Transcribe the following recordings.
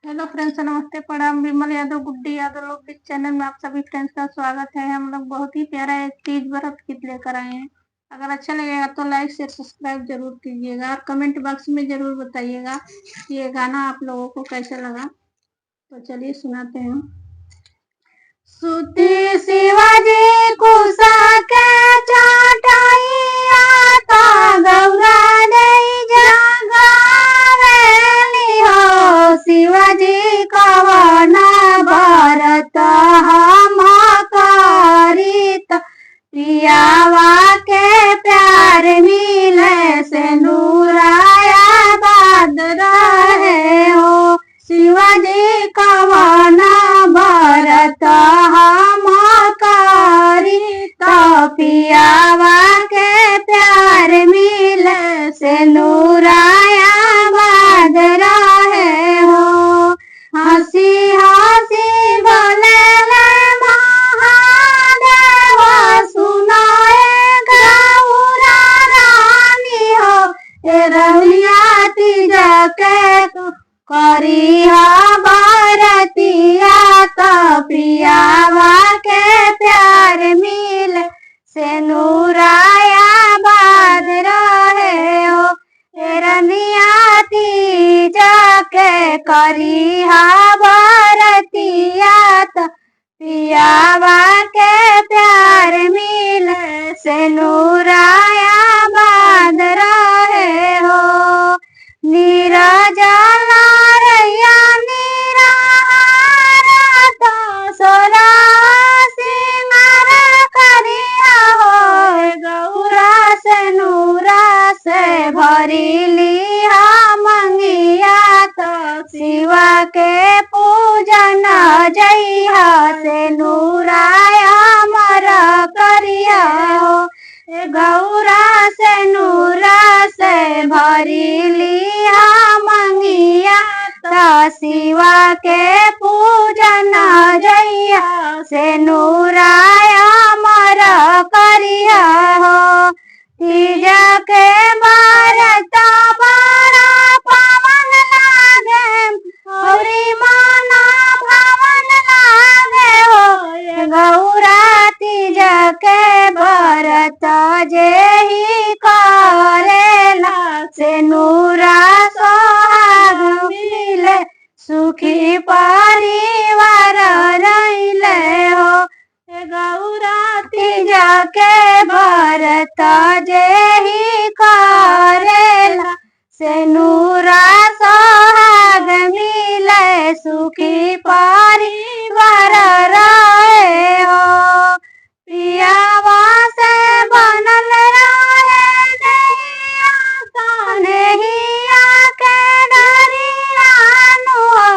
Hello friends, नमस्ते, प्रणाम। विमल यादव, गुड्डी यादव लोग इस चैनल में आप सभी फ्रेंड्स का स्वागत है। हम लोग बहुत ही प्यारा एक तीज व्रत गीत लेकर आए हैं। अगर अच्छा लगेगा तो लाइक शेयर सब्सक्राइब जरूर कीजिएगा और कमेंट बॉक्स में जरूर बताइएगा कि ये गाना आप लोगों को कैसा लगा। तो चलिए सुनाते हैं। सूती शिवाजी कुसा के चटाइया ता गौरा दई जगावेली हो। शिवाजी कवना भरत हम करित पियावा के प्यार मिले से नूराया बाद रहे हो। शिवाजी कवना भरत हम करित पियावा के प्यार मिले से नूराया बाद रहे हो। हंसी हंसी बोले महादेव सुनाए गौरा रानी हो। रहुलिया तीज के करी बरतिया तो प्रियावा के प्यार मिल से नूराया बाद रहे हो। रनिया तीज के करी बरतिया तो प्रियावा के प्यार मिल से नूराया बाद रहे हो। नीरज लारैया निराहार तो सोरा सिंगार करिया हो। गौरा से नूरा से भरी लिया मंगिया तो शिवा के पूजन जइहा से नूराया मर करिया हो। गौरा से नूरा से भरी लिया मंगिया तो शिवा के पूजन जइया से नूराया मर करिया हो। तीज के व्रत बड़ा पावन लागे औरी माना भावन लागे हो। गौरा तीज के व्रत जेहि करेला से नूरा सोहाग मिले सुखी परिवार रहिले हो। गौरा तीज के व्रत जेहि करेला से नूरा सोहाग मिले सुखी परिवार रहे हो। पियावा से बनल रहे नैया के डरियानु हो।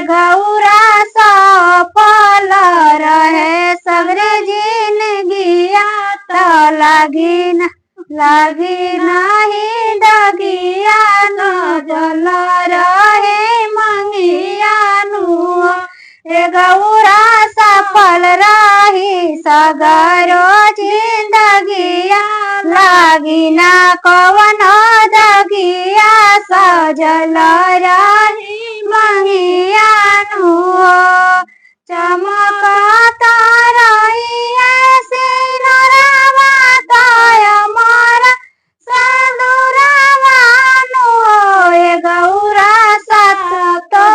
गौरा सफल रहे सगरे जिंदगिया तो लागी नहीं डगिया न जल रहे मंगियानु हो। गौरा सफल रही सगरो जिंदगिया लागी ना कवन दगिया सजल रही मंगियानु हो। चमकता रही सिनुरवा ताय मोर सदुरवानु हो। गौरा सत तो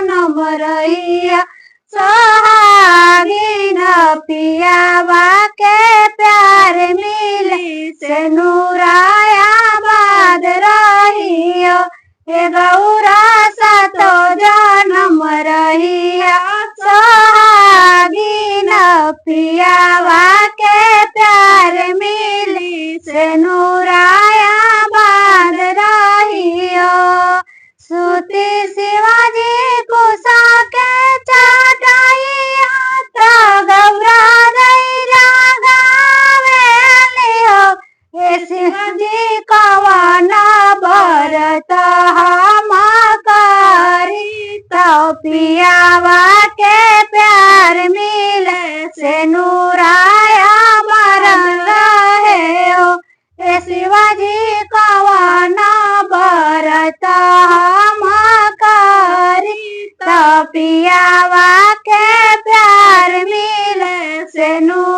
नमरैया सोहागिन पियावा के प्यार मिले से नूराया बाद रहियो। गौरा सतो जन्म रहिया सोहागिन पियावा के प्यार मिले से नूराया बाद रहियो। सूती शिवाजी कुसा के चटाइया तो गौरा दई जगावेली हो। शिवाजी कवना व्रत हम करित पियावा के प्यार मिले से नूराया मर रहे हो। शिवाजी कवना व्रत हम करित पियावा के प्यार मिले से नूर